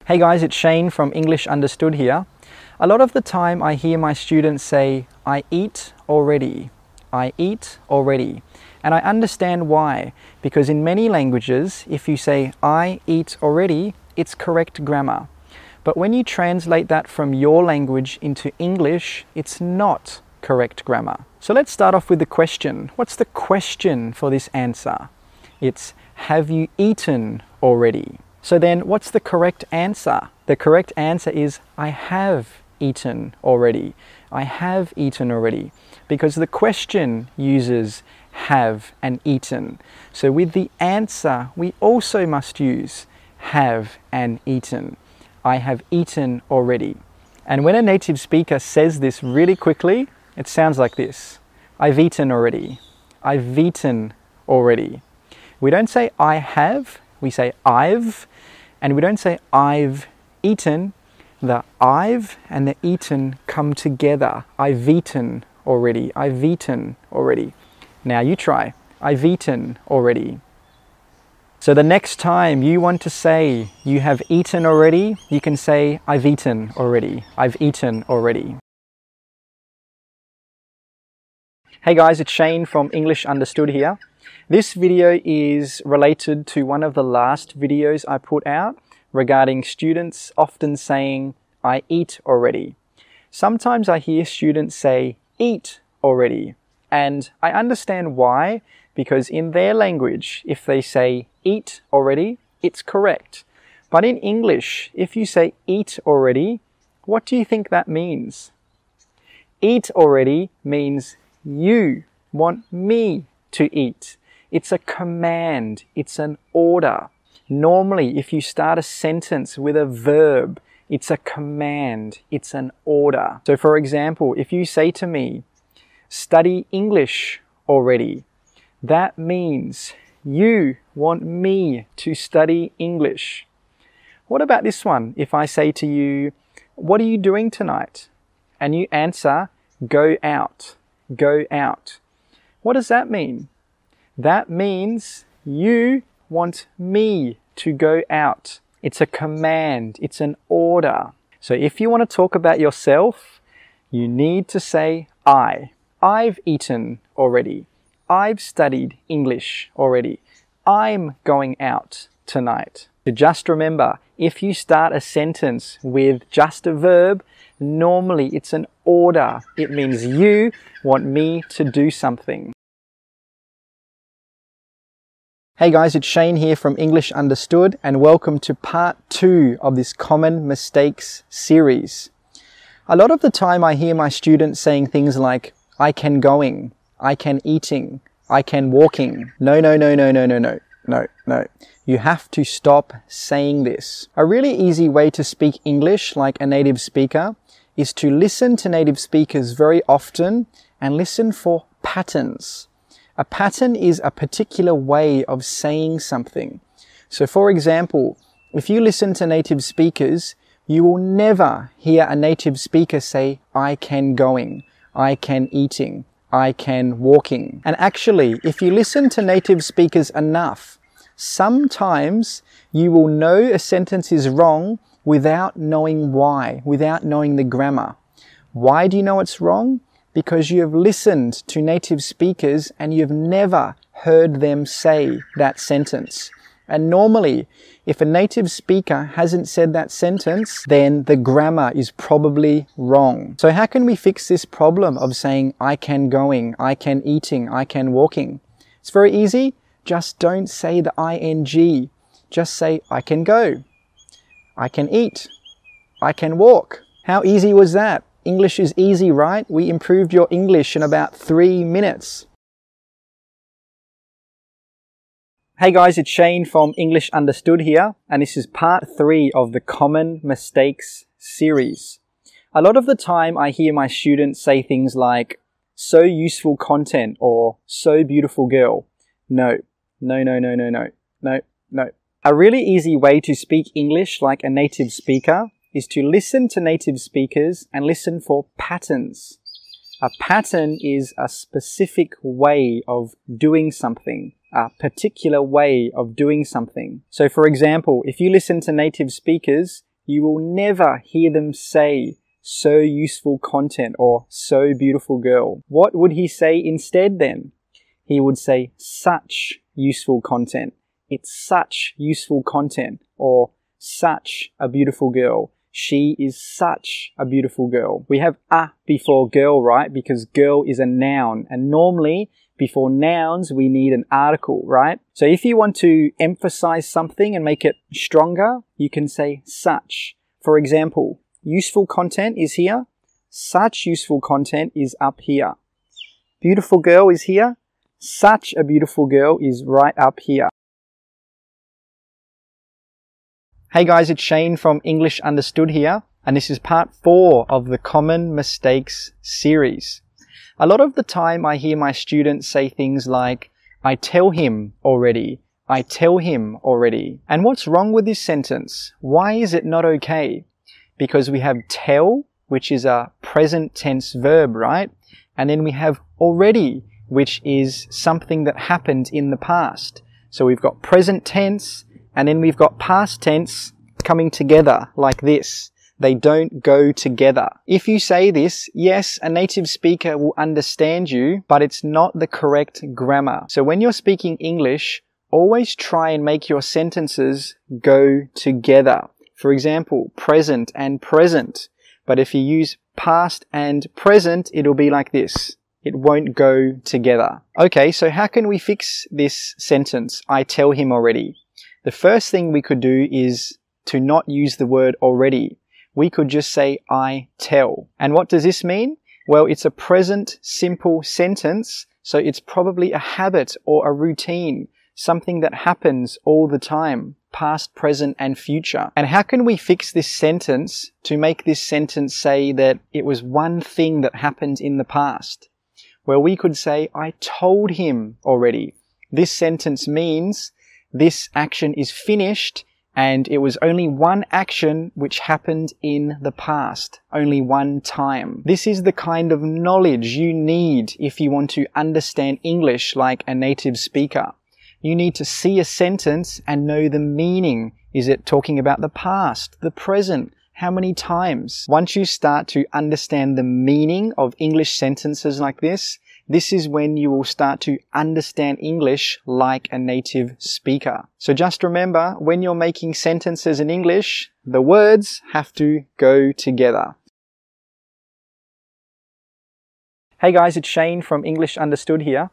Hey guys, it's Shane from English Understood here. A lot of the time I hear my students say, I eat already. I eat already. And I understand why, because in many languages, if you say, I eat already, it's correct grammar. But when you translate that from your language into English, it's not correct grammar. So let's start off with the question. What's the question for this answer? It's, have you eaten already? So then what's the correct answer? The correct answer is, I have eaten already. I have eaten already. Because the question uses have and eaten. So with the answer, we also must use have and eaten. I have eaten already. And when a native speaker says this really quickly, it sounds like this. I've eaten already. I've eaten already. We don't say I have, we say I've, and we don't say I've eaten. The I've and the eaten come together. I've eaten already. I've eaten already. Now you try. I've eaten already. So the next time you want to say you have eaten already, you can say I've eaten already. I've eaten already. Hey guys, it's Shane from English Understood here. This video is related to one of the last videos I put out regarding students often saying, I eat already. Sometimes I hear students say, eat already. And I understand why, because in their language, if they say eat already, it's correct. But in English, if you say eat already, what do you think that means? Eat already means you want me to eat. It's a command, it's an order. Normally, if you start a sentence with a verb, it's a command, it's an order. So for example, if you say to me, study English already, that means you want me to study English. What about this one? If I say to you, what are you doing tonight? And you answer, go out, go out. What does that mean? That means you want me to go out. It's a command, it's an order. So if you want to talk about yourself, you need to say I. I've eaten already. I've studied English already. I'm going out tonight. So just remember, if you start a sentence with just a verb, normally it's an order. It means you want me to do something. Hey guys, it's Shane here from English Understood and welcome to part 2 of this Common Mistakes series. A lot of the time I hear my students saying things like, I can going, I can eating, I can walking. No. You have to stop saying this. A really easy way to speak English like a native speaker is to listen to native speakers very often and listen for patterns. A pattern is a particular way of saying something. So for example, if you listen to native speakers, you will never hear a native speaker say, I can going, I can eating, I can walking. And actually, if you listen to native speakers enough, sometimes you will know a sentence is wrong without knowing why, without knowing the grammar. Why do you know it's wrong? Because you have listened to native speakers and you've never heard them say that sentence. And normally, if a native speaker hasn't said that sentence, then the grammar is probably wrong. So how can we fix this problem of saying, I can going, I can eating, I can walking? It's very easy. Just don't say the ing. Just say, I can go, I can eat, I can walk. How easy was that? English is easy, right? We improved your English in about 3 minutes. Hey guys, it's Shane from English Understood here, and this is part 3 of the Common Mistakes series. A lot of the time I hear my students say things like, so useful content, or so beautiful girl. No. A really easy way to speak English like a native speaker is to listen to native speakers and listen for patterns. A pattern is a specific way of doing something, a particular way of doing something. So for example, if you listen to native speakers, You will never hear them say, "so useful content" or "so beautiful girl." What would he say instead then? He would say, "such useful content." It's such useful content, or such a beautiful girl. She is such a beautiful girl. We have a before girl, right? Because girl is a noun, and normally before nouns we need an article, right? So if you want to emphasize something and make it stronger, you can say such. For example, useful content is here. Such useful content is up here. Beautiful girl is here. Such a beautiful girl is right up here. Hey guys, it's Shane from English Understood here, and this is part 4 of the Common Mistakes series. A lot of the time I hear my students say things like, "I tell him already," "I tell him already." And what's wrong with this sentence? Why is it not okay? Because we have tell, which is a present tense verb, right? And then we have already, which is something that happened in the past. So we've got present tense, and then we've got past tense coming together like this. They don't go together. If you say this, yes, a native speaker will understand you, but it's not the correct grammar. So when you're speaking English, always try and make your sentences go together. For example, present and present. But if you use past and present, it'll be like this. It won't go together. Okay, so how can we fix this sentence, "I tell him already"? The first thing we could do is to not use the word already. We could just say, "I tell." And what does this mean? Well, it's a present simple sentence, so it's probably a habit or a routine, something that happens all the time, past, present, and future. And how can we fix this sentence to make this sentence say that it was one thing that happened in the past? Well, we could say, "I told him already." This sentence means this action is finished and it was only one action which happened in the past, only one time. This is the kind of knowledge you need if you want to understand English like a native speaker. You need to see a sentence and know the meaning. Is it talking about the past, the present? How many times? Once you start to understand the meaning of English sentences like this is when you will start to understand English like a native speaker. So just remember, when you're making sentences in English, the words have to go together. Hey guys, it's Shane from English Understood here.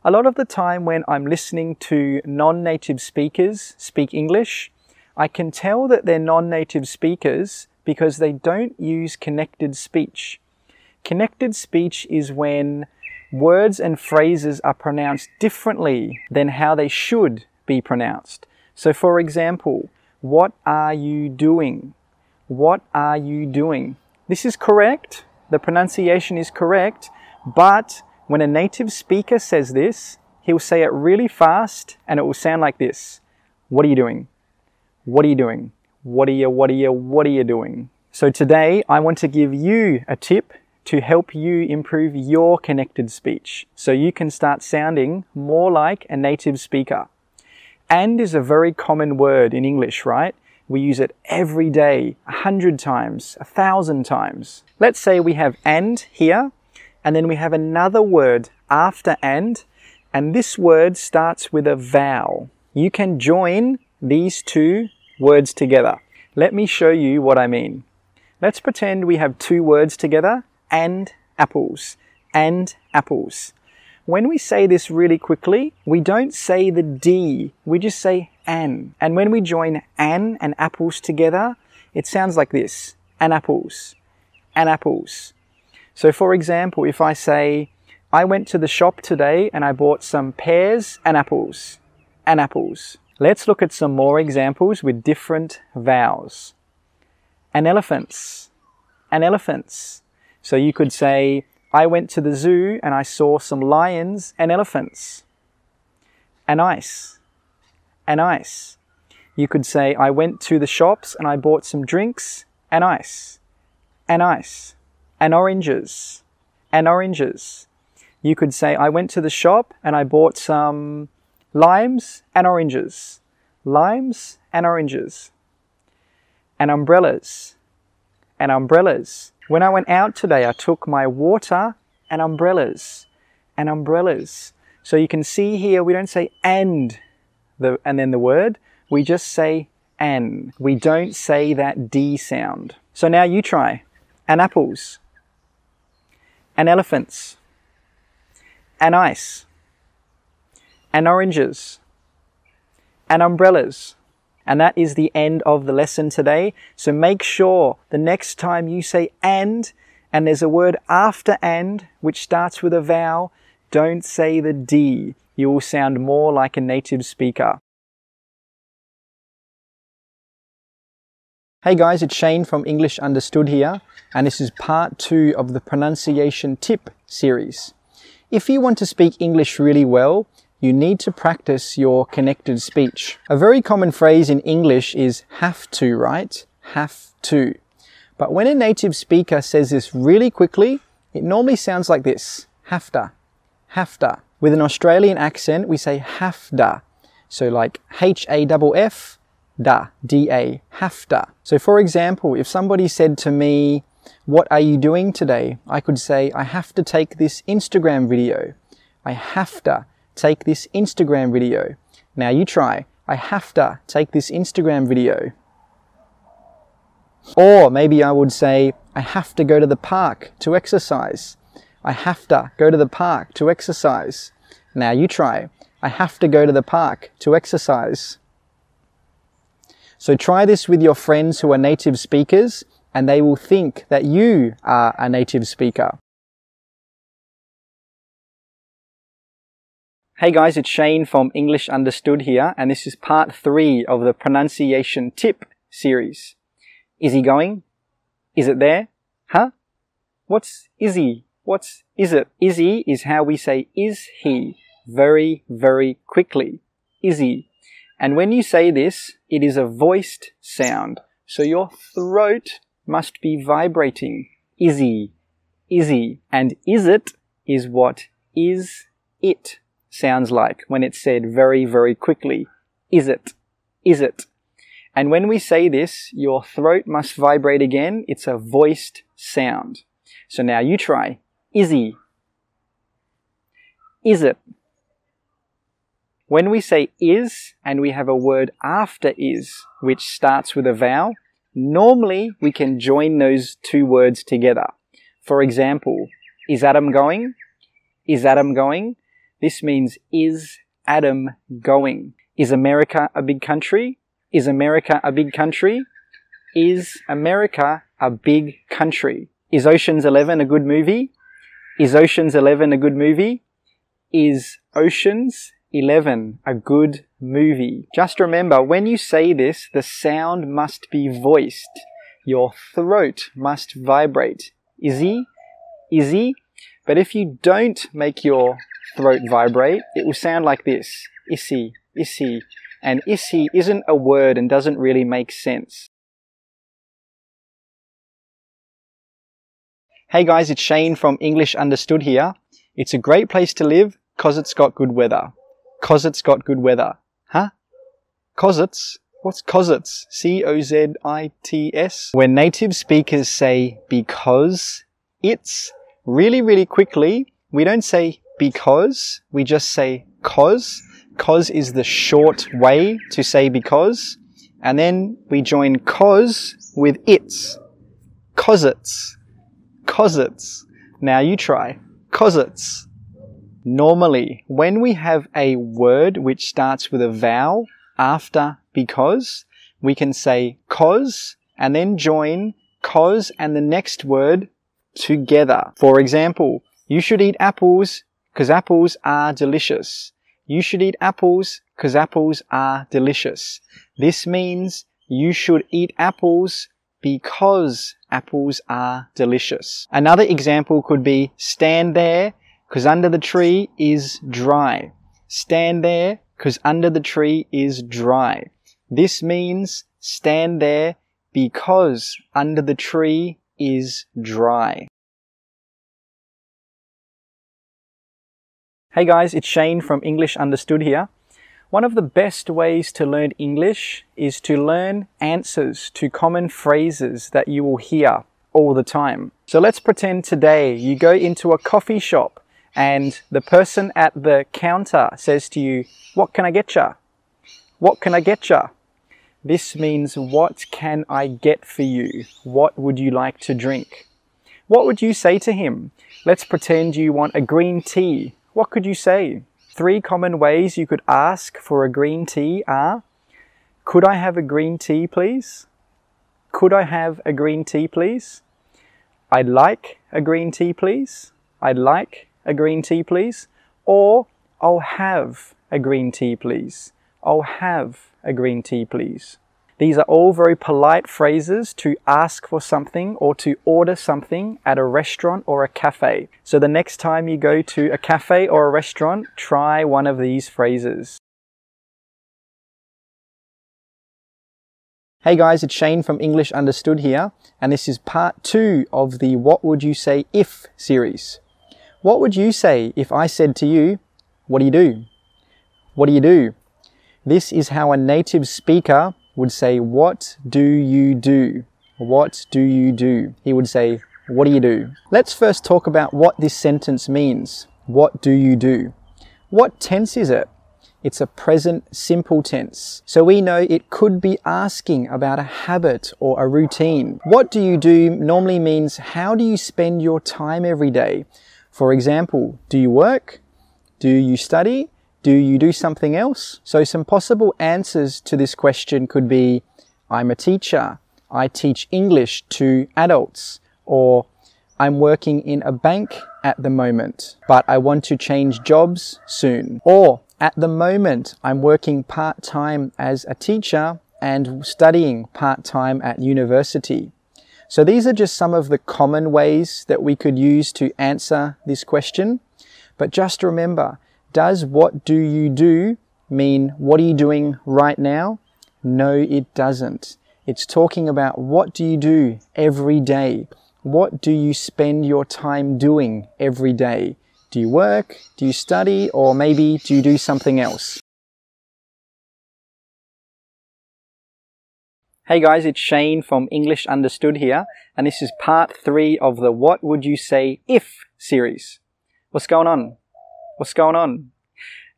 A lot of the time when I'm listening to non-native speakers speak English, I can tell that they're non-native speakers because they don't use connected speech. Connected speech is when words and phrases are pronounced differently than how they should be pronounced. So for example, "What are you doing?" What are you doing? This is correct. The pronunciation is correct. But when a native speaker says this, he'll say it really fast and it will sound like this. "What are you doing? What are you doing? What are you doing?" So today I want to give you a tip to help you improve your connected speech so you can start sounding more like a native speaker. And is a very common word in English, right? We use it every day, 100 times, 1,000 times. Let's say we have "and" here, and then we have another word after "and" this word starts with a vowel. You can join these two words together. Let me show you what I mean. Let's pretend we have two words together, "and apples," "and apples." When we say this really quickly, we don't say the D, we just say "an." And when we join "an" and apples together, it sounds like this, "an apples," "an apples." So for example, if I say, "I went to the shop today and I bought some pears and apples," "an apples." Let's look at some more examples with different vowels. "An elephants," "an elephants." So you could say, "I went to the zoo and I saw some lions and elephants." "An ice," "an ice." You could say, "I went to the shops and I bought some drinks and ice," "an ice." "An oranges," "an oranges." You could say, "I went to the shop and I bought some limes and oranges," "limes and oranges." and umbrellas, and umbrellas. When I went out today, I took my water and umbrellas, and umbrellas. So you can see here, we don't say and then the word, we just say an. We don't say that D sound. So now you try. And apples, and elephants, and ice, and oranges, and umbrellas. And that is the end of the lesson today. So make sure the next time you say and there's a word after and which starts with a vowel, don't say the D. You will sound more like a native speaker. Hey guys, it's Shane from English Understood here, and this is part 2 of the pronunciation tip series. If you want to speak English really well, you need to practice your connected speech. A very common phrase in English is have to, right? Have to. But when a native speaker says this really quickly, it normally sounds like this. Hafta. Hafta. With an Australian accent, we say hafda. So like H-A-F-F, da, D-A, hafta. So for example, if somebody said to me, what are you doing today? I could say, I have to take this Instagram video. I have to take this Instagram video. Now you try. I have to take this Instagram video. Or maybe I would say, I have to go to the park to exercise. I have to go to the park to exercise. Now you try. I have to go to the park to exercise. So try this with your friends who are native speakers, and they will think that you are a native speaker. Hey guys, it's Shane from English Understood here, and this is part 3 of the pronunciation tip series. Is he going? Is it there? Huh? What's is he? What's is it? Is he is how we say is he very, very quickly. Is he? And when you say this, it is a voiced sound. So your throat must be vibrating. Is he? Is he? And is it is what is it sounds like when it's said very, very quickly. Is it? Is it? And when we say this, your throat must vibrate again. It's a voiced sound. So now you try. Is he? Is it? When we say is and we have a word after is, which starts with a vowel, normally we can join those two words together. For example, is Adam going? Is Adam going? This means, is Adam going? Is America a big country? Is America a big country? Is America a big country? Is Ocean's 11 a good movie? Is Ocean's 11 a good movie? Is Ocean's 11 a good movie? Just remember, when you say this, the sound must be voiced. Your throat must vibrate. Is he? Is he? But if you don't make your throat vibrate, it will sound like this. Is he? Is he? And is he isn't a word and doesn't really make sense. Hey guys, it's Shane from English Understood here. It's a great place to live because it's got good weather. Cause it's got good weather. Huh? Cause it's? What's cause it's? C-O-Z-I-T-S? When native speakers say because it's, really, really quickly, we don't say because, we just say cause. Cause is the short way to say because. And then we join cause with it's. Cause it's. Cause it's. Now you try. Cause it's. Normally, when we have a word which starts with a vowel after because, we can say cause and then join cause and the next word together. For example, you should eat apples because apples are delicious. You should eat apples because apples are delicious. This means you should eat apples because apples are delicious. Another example could be stand there because under the tree is dry. Stand there because under the tree is dry. This means stand there because under the tree is dry. Hey guys, it's Shane from English Understood here. One of the best ways to learn English is to learn answers to common phrases that you will hear all the time. So let's pretend today you go into a coffee shop and the person at the counter says to you, "What can I get ya? What can I get ya?" This means, what can I get for you? What would you like to drink? What would you say to him? Let's pretend you want a green tea. What could you say? 3 common ways you could ask for a green tea are, "Could I have a green tea, please?" "Could I have a green tea, please?" "I'd like a green tea, please." "I'd like a green tea, please." Or, "I'll have a green tea, please." "I'll have a green tea, please." These are all very polite phrases to ask for something or to order something at a restaurant or a cafe. So the next time you go to a cafe or a restaurant, try one of these phrases. Hey guys, it's Shane from English Understood here, and this is part 2 of the What Would You Say If series. What would you say if I said to you, "What do you do? What do you do?" This is how a native speaker would say, "What do you do? What do you do?" He would say, "What do you do?" Let's first talk about what this sentence means. What do you do? What tense is it? It's a present simple tense. So we know it could be asking about a habit or a routine. What do you do normally means, how do you spend your time every day? For example, do you work? Do you study? Do you do something else? So some possible answers to this question could be, I'm a teacher. I teach English to adults. Or I'm working in a bank at the moment, but I want to change jobs soon. Or at the moment, I'm working part-time as a teacher and studying part-time at university. So these are just some of the common ways that we could use to answer this question. But just remember, does what do you do mean what are you doing right now? No, it doesn't. It's talking about what do you do every day? What do you spend your time doing every day? Do you work? Do you study? Or maybe do you do something else? Hey guys, it's Shane from English Understood here, and this is part 3 of the What Would You Say If series. What's going on? What's going on?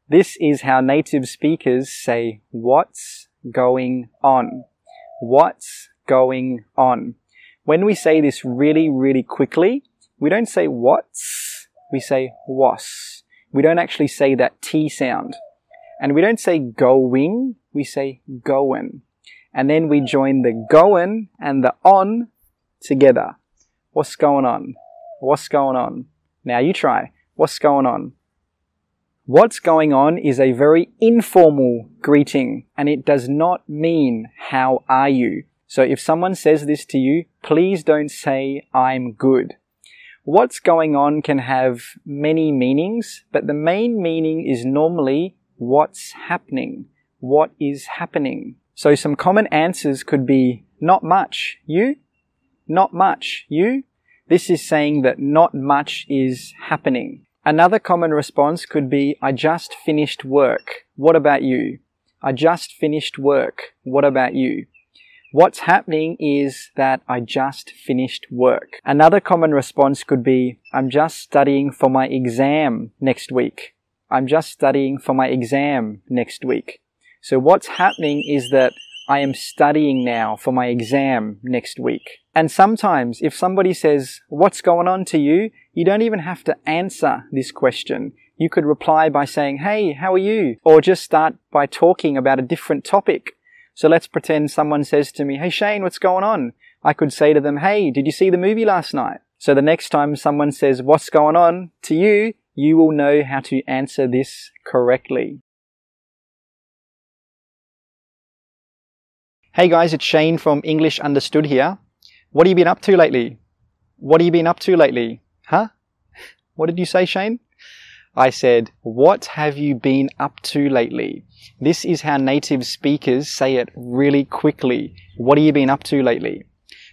This is how native speakers say, what's going on? What's going on? When we say this really quickly, we don't say what's, we say was. We don't actually say that T sound. And we don't say going, we say goin'. And then we join the goin' and the on together. What's going on? What's going on? Now you try. What's going on? What's going on is a very informal greeting, and it does not mean how are you. So if someone says this to you, please don't say I'm good. What's going on can have many meanings, but the main meaning is normally what's happening. What is happening? So some common answers could be not much, you? Not much, you? This is saying that not much is happening. Another common response could be, I just finished work. What about you? I just finished work. What about you? What's happening is that I just finished work. Another common response could be, I'm just studying for my exam next week. I'm just studying for my exam next week. So what's happening is that I am studying now for my exam next week. And sometimes if somebody says, what's going on to you? You don't even have to answer this question. You could reply by saying, hey, how are you? Or just start by talking about a different topic. So let's pretend someone says to me, hey Shane, what's going on? I could say to them, hey, did you see the movie last night? So the next time someone says, what's going on to you? You will know how to answer this correctly. Hey guys, it's Shane from English Understood here. What have you been up to lately? What have you been up to lately? Huh? What did you say, Shane? I said, what have you been up to lately? This is how native speakers say it really quickly. What have you been up to lately?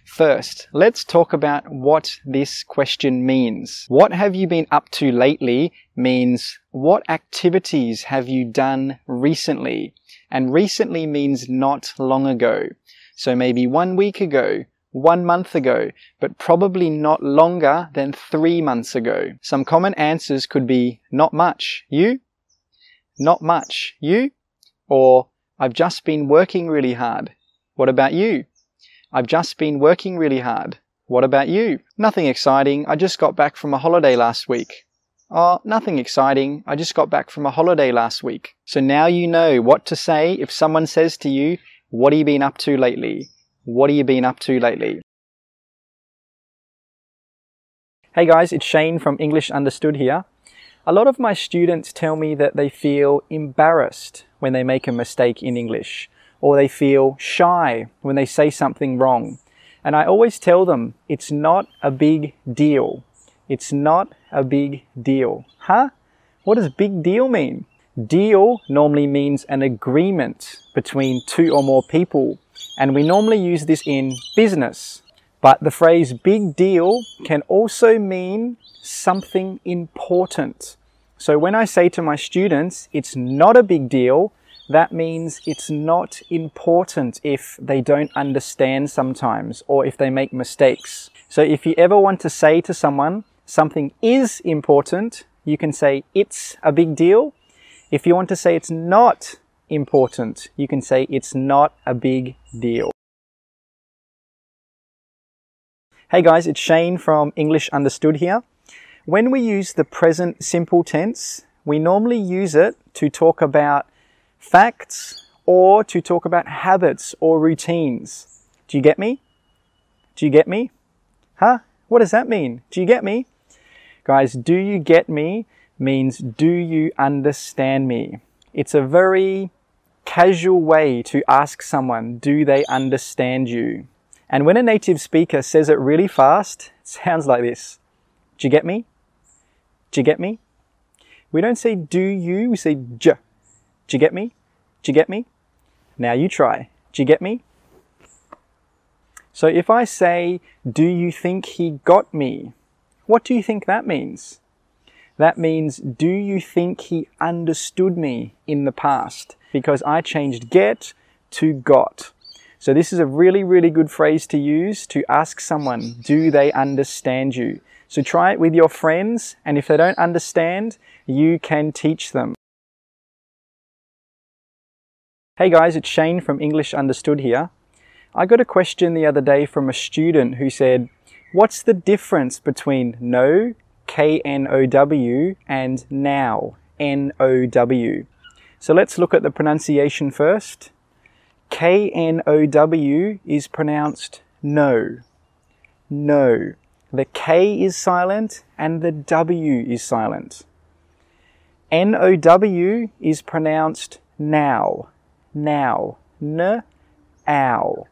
First, let's talk about what this question means. What have you been up to lately means what activities have you done recently? And recently means not long ago. So maybe 1 week ago, 1 month ago, but probably not longer than 3 months ago. Some common answers could be not much. You? Not much. You? Or I've just been working really hard. What about you? I've just been working really hard. What about you? Nothing exciting. I just got back from a holiday last week. Oh, nothing exciting. I just got back from a holiday last week. So now you know what to say if someone says to you, what have you been up to lately? What have you been up to lately? Hey guys, it's Shane from English Understood here. A lot of my students tell me that they feel embarrassed when they make a mistake in English, or they feel shy when they say something wrong. And I always tell them, it's not a big deal. It's not a big deal. Huh? What does big deal mean? Deal normally means an agreement between two or more people, and we normally use this in business. But the phrase big deal can also mean something important. So when I say to my students, it's not a big deal, that means it's not important if they don't understand sometimes or if they make mistakes. So if you ever want to say to someone something is important, you can say it's a big deal. If you want to say it's not important, you can say it's not a big deal. Hey guys, it's Shane from English Understood here. When we use the present simple tense, we normally use it to talk about facts or to talk about habits or routines. Do you get me? Do you get me? Huh? What does that mean? Do you get me? Guys, do you get me means do you understand me? It's a very casual way to ask someone, do they understand you? And when a native speaker says it really fast, it sounds like this. Do you get me? Do you get me? We don't say do you, we say j. Do you get me? Do you get me? Now you try. Do you get me? So if I say, do you think he got me? What do you think that means? That means, do you think he understood me in the past? Because I changed get to got. So this is a really, really good phrase to use to ask someone, do they understand you? So try it with your friends, and if they don't understand, you can teach them. Hey guys, it's Shane from English Understood here. I got a question the other day from a student who said, what's the difference between know, K-N-O-W, and now, N-O-W? So let's look at the pronunciation first. K-N-O-W is pronounced no. No. The K is silent and the W is silent. N-O-W is pronounced now. Now. N-ow.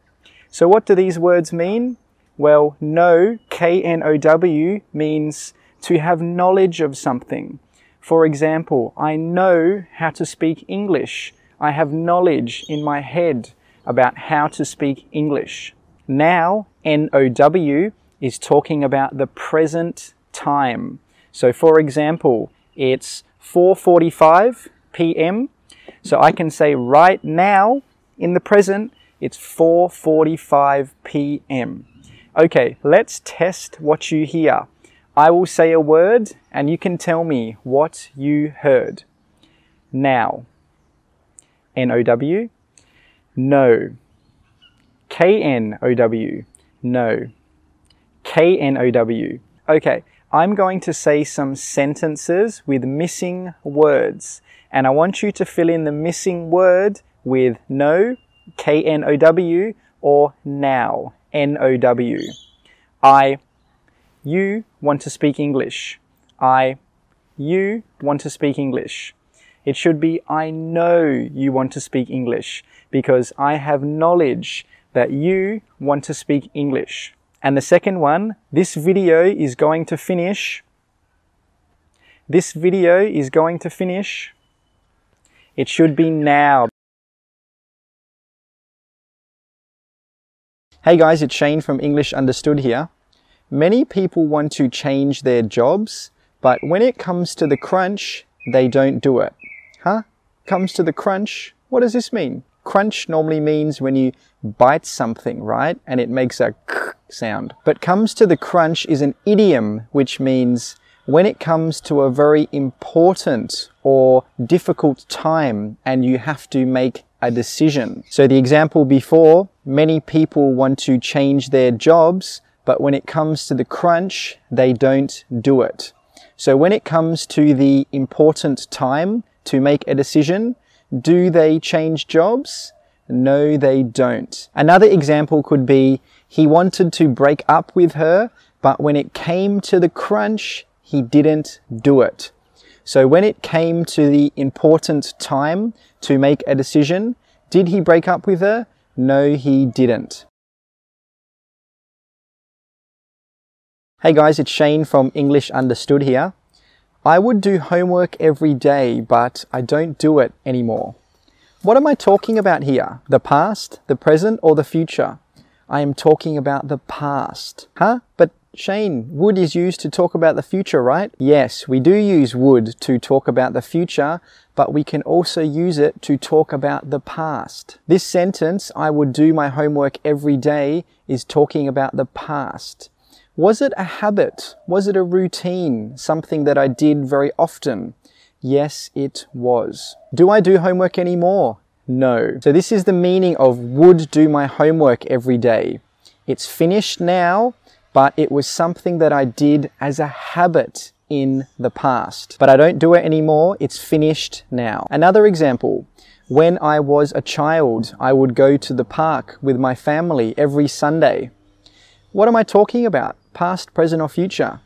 So what do these words mean? Well, know, K-N-O-W, means to have knowledge of something. For example, I know how to speak English. I have knowledge in my head about how to speak English. Now, N-O-W, is talking about the present time. So for example, it's 4:45 p.m. So I can say right now, in the present, it's 4:45 p.m. Okay, let's test what you hear. I will say a word and you can tell me what you heard. Now. N-O-W. No. K-N-O-W. No. K-N-O-W. Okay, I'm going to say some sentences with missing words. And I want you to fill in the missing word with no, K-N-O-W, or now, N-O-W. You want to speak English. You want to speak English. It should be I know you want to speak English because I have knowledge that you want to speak English. And the second one, this video is going to finish. This video is going to finish. It should be now. Hey guys, it's Shane from English Understood here. Many people want to change their jobs, but when it comes to the crunch, they don't do it. Huh? Comes to the crunch? What does this mean? Crunch normally means when you bite something, right? And it makes a sound. But comes to the crunch is an idiom, which means when it comes to a very important or difficult time and you have to make a decision. So the example before, many people want to change their jobs, but when it comes to the crunch, they don't do it. So when it comes to the important time to make a decision, do they change jobs? No, they don't. Another example could be, he wanted to break up with her, but when it came to the crunch, he didn't do it. So when it came to the important time to make a decision, did he break up with her? No, he didn't. Hey guys, it's Shane from English Understood here. I would do homework every day, but I don't do it anymore. What am I talking about here? The past, the present, or the future? I am talking about the past. Huh? But Shane, would is used to talk about the future, right? Yes, we do use would to talk about the future, but we can also use it to talk about the past. This sentence, I would do my homework every day, is talking about the past. Was it a habit? Was it a routine? Something that I did very often? Yes, it was. Do I do homework anymore? No. So this is the meaning of would do my homework every day. It's finished now, but it was something that I did as a habit in the past. But I don't do it anymore, it's finished now. Another example, when I was a child, I would go to the park with my family every Sunday. What am I talking about? Past, present, or future?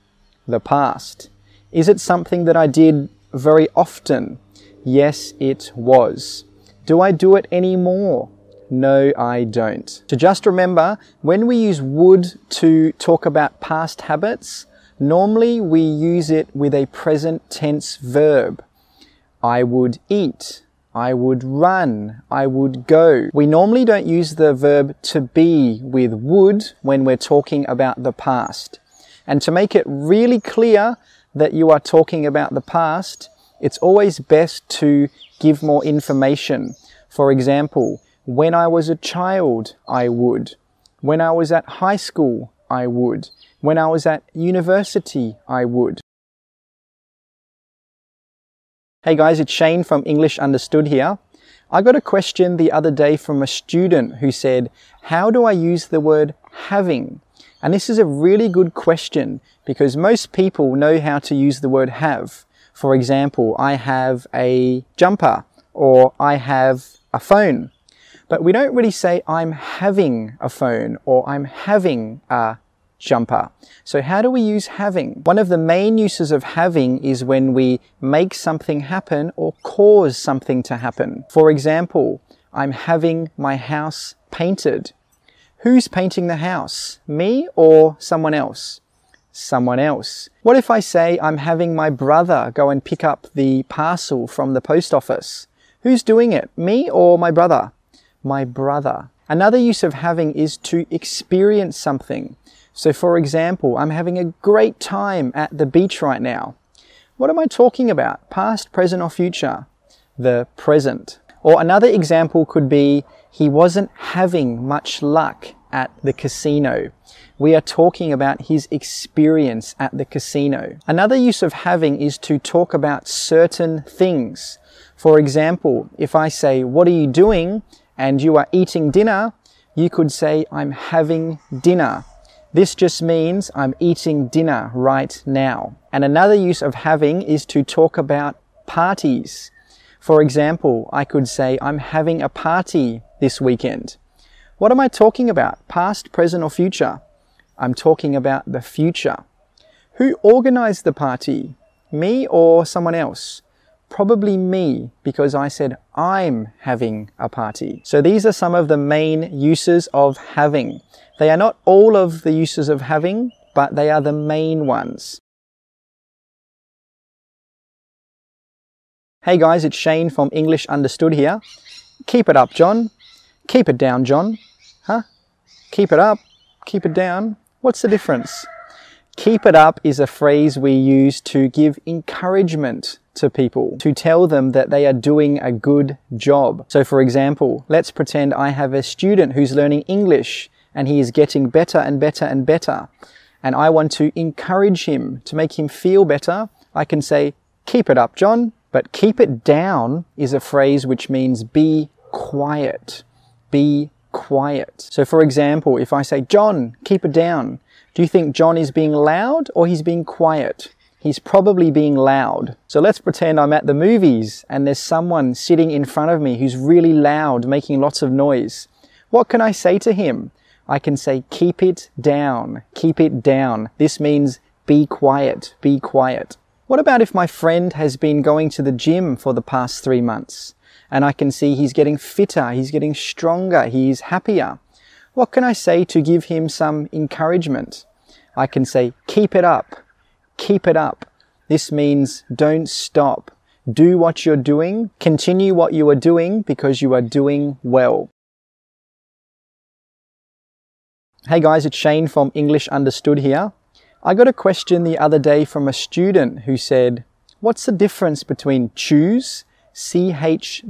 The past. Is it something that I did very often? Yes, it was. Do I do it anymore? No, I don't. So just remember, when we use would to talk about past habits, normally we use it with a present tense verb. I would eat, I would run, I would go. We normally don't use the verb to be with would when we're talking about the past. And to make it really clear that you are talking about the past, it's always best to give more information. For example, when I was a child, I would. When I was at high school, I would. When I was at university, I would. Hey guys, it's Shane from English Understood here. I got a question the other day from a student who said, how do I use the word having? And this is a really good question because most people know how to use the word have. For example, I have a jumper or I have a phone. But we don't really say I'm having a phone or I'm having a jumper. So how do we use having? One of the main uses of having is when we make something happen or cause something to happen. For example, I'm having my house painted. Who's painting the house? Me or someone else? Someone else. What if I say I'm having my brother go and pick up the parcel from the post office? Who's doing it? Me or my brother? My brother. Another use of having is to experience something. So for example, I'm having a great time at the beach right now. What am I talking about? Past, present, or future? The present. Or another example could be, he wasn't having much luck at the casino. We are talking about his experience at the casino. Another use of having is to talk about certain things. For example, if I say, what are you doing? And you are eating dinner, you could say, I'm having dinner. This just means I'm eating dinner right now. And another use of having is to talk about parties. For example, I could say, I'm having a party this weekend. What am I talking about? Past, present, or future? I'm talking about the future. Who organized the party? Me or someone else? Probably me, because I said I'm having a party. So these are some of the main uses of having. They are not all of the uses of having, but they are the main ones. Hey guys, it's Shane from English Understood here. Keep it up, John. Keep it down, John. Huh? Keep it up, keep it down. What's the difference? Keep it up is a phrase we use to give encouragement to people, to tell them that they are doing a good job. So for example, let's pretend I have a student who's learning English and he is getting better and better and better. And I want to encourage him, to make him feel better. I can say, keep it up, John. But keep it down is a phrase which means be quiet. Be quiet. So for example, if I say, John, keep it down, do you think John is being loud or he's being quiet? He's probably being loud. So let's pretend I'm at the movies and there's someone sitting in front of me who's really loud, making lots of noise. What can I say to him? I can say, keep it down, keep it down. This means be quiet, be quiet. What about if my friend has been going to the gym for the past 3 months and I can see he's getting fitter, he's getting stronger, he's happier? What can I say to give him some encouragement? I can say, keep it up, keep it up. This means don't stop. Do what you're doing, continue what you are doing because you are doing well. Hey guys, it's Shane from English Understood here. I got a question the other day from a student who said, what's the difference between choose, C-H-O-O-S-E,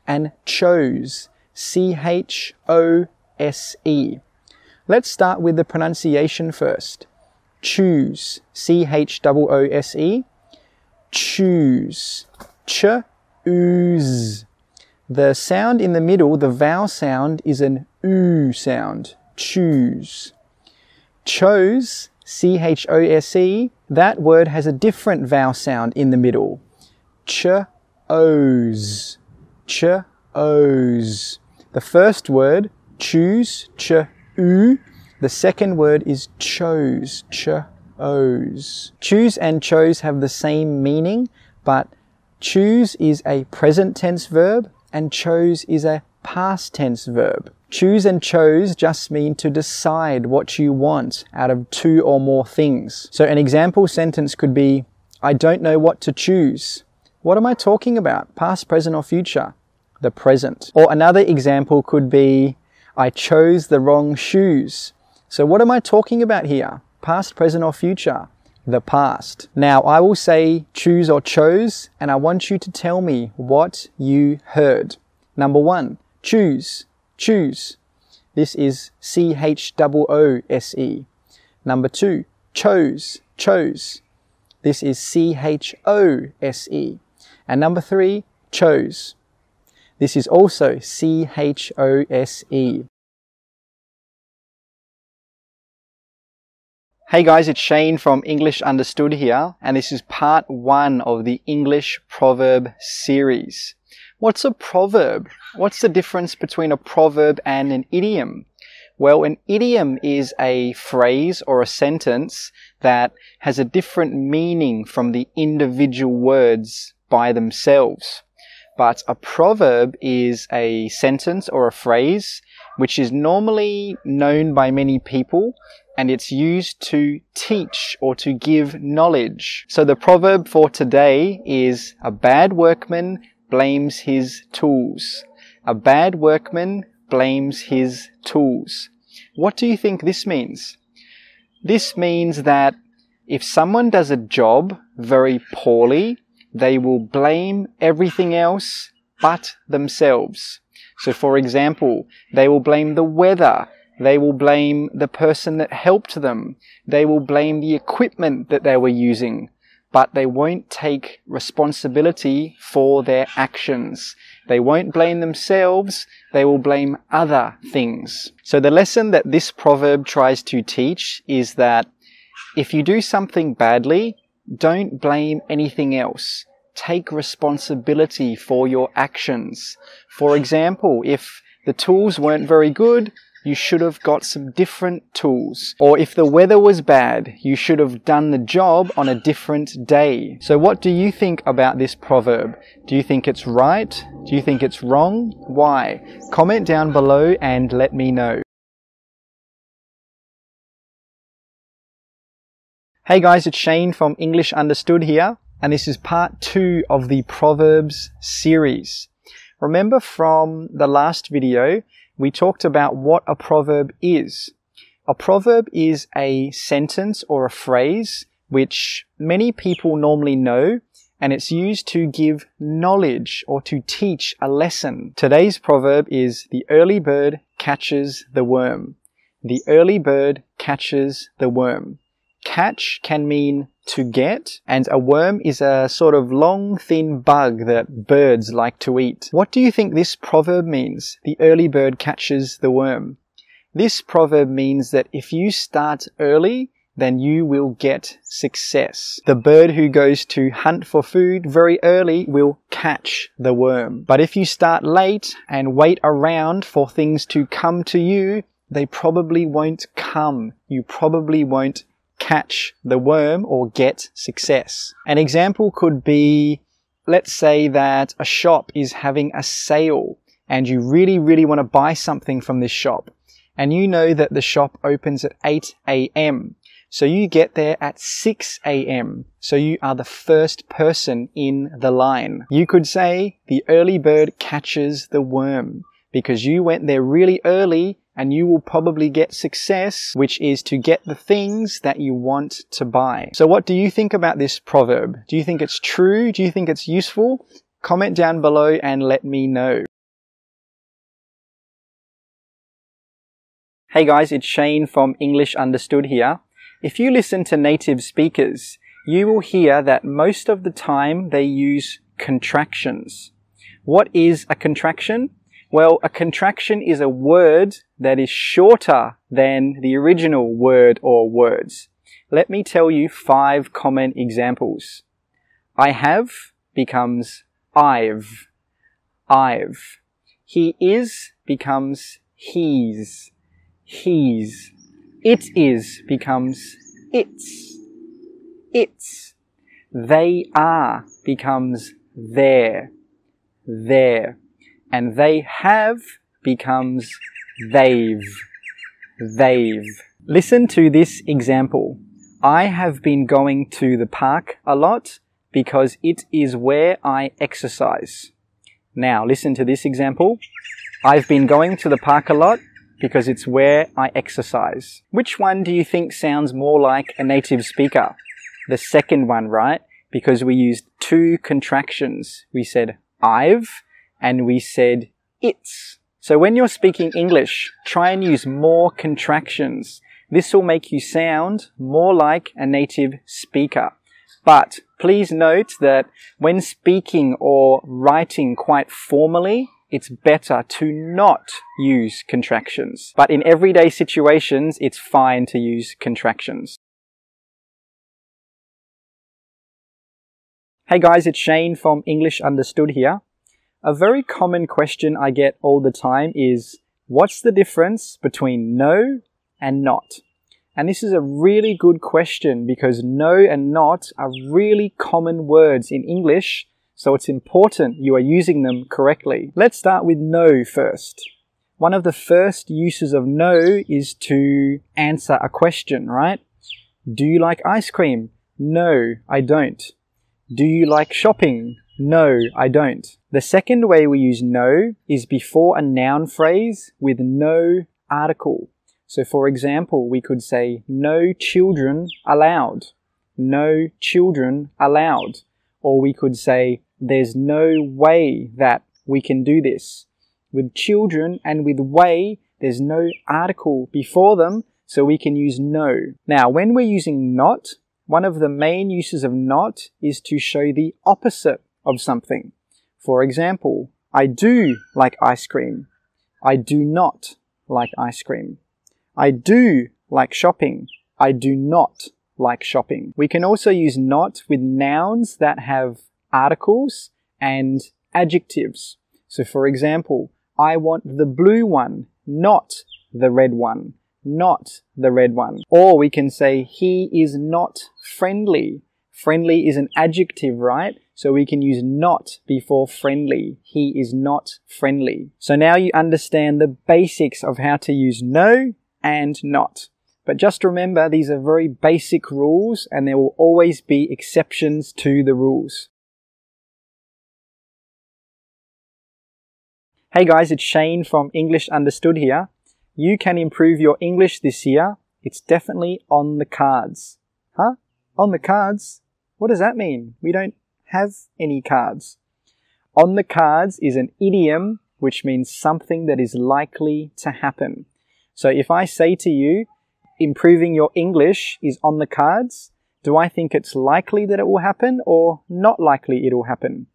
and chose, C-H-O-S-E? Let's start with the pronunciation first. Choose, C-H-O-O-S-E, choose, ch-ooze. The sound in the middle, the vowel sound, is an oo sound, choose. Chose, C-H-O-S-E, that word has a different vowel sound in the middle. Ch-oze, ch-oze. The first word, choose, ch-oo. The second word is chose, ch-oze. Choose and chose have the same meaning, but choose is a present tense verb and chose is a past tense verb. Choose and chose just mean to decide what you want out of 2 or more things. So an example sentence could be, I don't know what to choose. What am I talking about? Past, present, or future? The present. Or another example could be, I chose the wrong shoes. So what am I talking about here? Past, present, or future? The past. Now I will say choose or chose, and I want you to tell me what you heard. Number 1, choose, choose. This is C-H-O-O-S-E. Number 2, chose, chose. This is C-H-O-S-E. And number 3, chose. This is also C-H-O-S-E. Hey guys, it's Shane from English Understood here, and this is part 1 of the English proverb series. What's a proverb? What's the difference between a proverb and an idiom? Well, an idiom is a phrase or a sentence that has a different meaning from the individual words by themselves. But a proverb is a sentence or a phrase which is normally known by many people, and it's used to teach or to give knowledge. So the proverb for today is, a bad workman blames his tools. A bad workman blames his tools. What do you think this means? This means that if someone does a job very poorly, they will blame everything else but themselves. So for example, they will blame the weather, they will blame the person that helped them, they will blame the equipment that they were using, but they won't take responsibility for their actions. They won't blame themselves, they will blame other things. So the lesson that this proverb tries to teach is that if you do something badly, don't blame anything else. Take responsibility for your actions. For example, if the tools weren't very good, you should have got some different tools. Or if the weather was bad, you should have done the job on a different day. So what do you think about this proverb? Do you think it's right? Do you think it's wrong? Why? Comment down below and let me know. Hey guys, it's Shane from English Understood here, and this is part 2 of the Proverbs series. Remember from the last video, we talked about what a proverb is. A proverb is a sentence or a phrase which many people normally know, and it's used to give knowledge or to teach a lesson. Today's proverb is the early bird catches the worm. The early bird catches the worm. Catch can mean to get, and a worm is a sort of long, thin bug that birds like to eat. What do you think this proverb means? The early bird catches the worm. This proverb means that if you start early, then you will get success. The bird who goes to hunt for food very early will catch the worm. But if you start late and wait around for things to come to you, they probably won't come. You probably won't catch the worm or get success. An example could be, let's say that a shop is having a sale and you really want to buy something from this shop. And you know that the shop opens at 8 a.m. So you get there at 6 a.m. So you are the first person in the line. You could say the early bird catches the worm because you went there really early and you will probably get success, which is to get the things that you want to buy. So what do you think about this proverb? Do you think it's true? Do you think it's useful? Comment down below and let me know. Hey guys, it's Shane from English Understood here. If you listen to native speakers, you will hear that most of the time they use contractions. What is a contraction? Well, a contraction is a word that is shorter than the original word or words. Let me tell you 5 common examples. I have becomes I've. I've. He is becomes he's. He's. It is becomes it's. It's. They are becomes their. Their. And they have becomes they've. They've. Listen to this example. I have been going to the park a lot because it is where I exercise. Now listen to this example. I've been going to the park a lot because it's where I exercise. Which one do you think sounds more like a native speaker? The second one, right? Because we used 2 contractions. We said I've and we said it's. So when you're speaking English, try and use more contractions. This will make you sound more like a native speaker. But please note that when speaking or writing quite formally, it's better to not use contractions. But in everyday situations, it's fine to use contractions. Hey guys, it's Shane from English Understood here. A very common question I get all the time is, what's the difference between no and not? And this is a really good question because no and not are really common words in English, so it's important you are using them correctly. Let's start with no first. One of the first uses of no is to answer a question, right? Do you like ice cream? No, I don't. Do you like shopping? No, I don't. The second way we use no is before a noun phrase with no article. So for example, we could say no children allowed. No children allowed. Or we could say there's no way that we can do this. With children and with way, there's no article before them, so we can use no. Now, when we're using not, one of the main uses of not is to show the opposite of something. For example, I do like ice cream. I do not like ice cream. I do like shopping. I do not like shopping. We can also use not with nouns that have articles and adjectives. So for example, I want the blue one, not the red one. Not the red one. Or we can say he is not friendly. Friendly is an adjective, right? So we can use not before friendly. He is not friendly. So now you understand the basics of how to use no and not. But just remember, these are very basic rules and there will always be exceptions to the rules. Hey guys, it's Shane from English Understood here. You can improve your English this year. It's definitely on the cards. Huh? On the cards? What does that mean? We don't have any cards. On the cards is an idiom which means something that is likely to happen. So if I say to you, improving your English is on the cards, do I think it's likely that it will happen or not likely it will happen?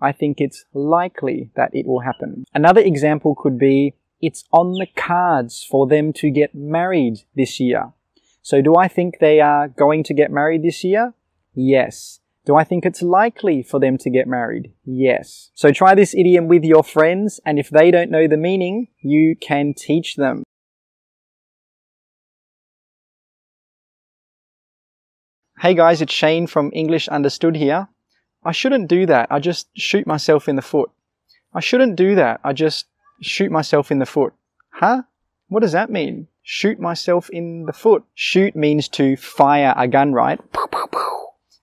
I think it's likely that it will happen. Another example could be, it's on the cards for them to get married this year. So do I think they are going to get married this year? Yes. Do I think it's likely for them to get married? Yes. So try this idiom with your friends, and if they don't know the meaning, you can teach them. Hey guys, it's Shane from English Understood here. I shouldn't do that. I just shoot myself in the foot. I shouldn't do that. I just shoot myself in the foot. Huh? What does that mean? Shoot myself in the foot. Shoot means to fire a gun, right?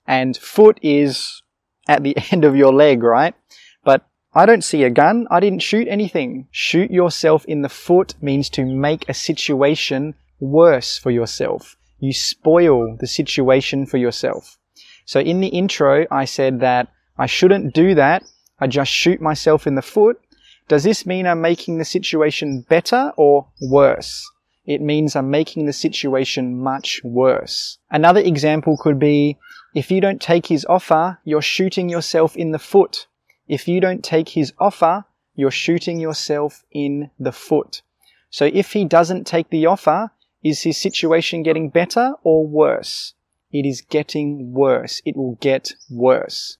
And foot is at the end of your leg, right? But I don't see a gun. I didn't shoot anything. Shoot yourself in the foot means to make a situation worse for yourself. You spoil the situation for yourself. So in the intro, I said that I shouldn't do that. I just shoot myself in the foot. Does this mean I'm making the situation better or worse? It means I'm making the situation much worse. Another example could be, if you don't take his offer, you're shooting yourself in the foot. If you don't take his offer, you're shooting yourself in the foot. So if he doesn't take the offer, is his situation getting better or worse? It is getting worse. It will get worse.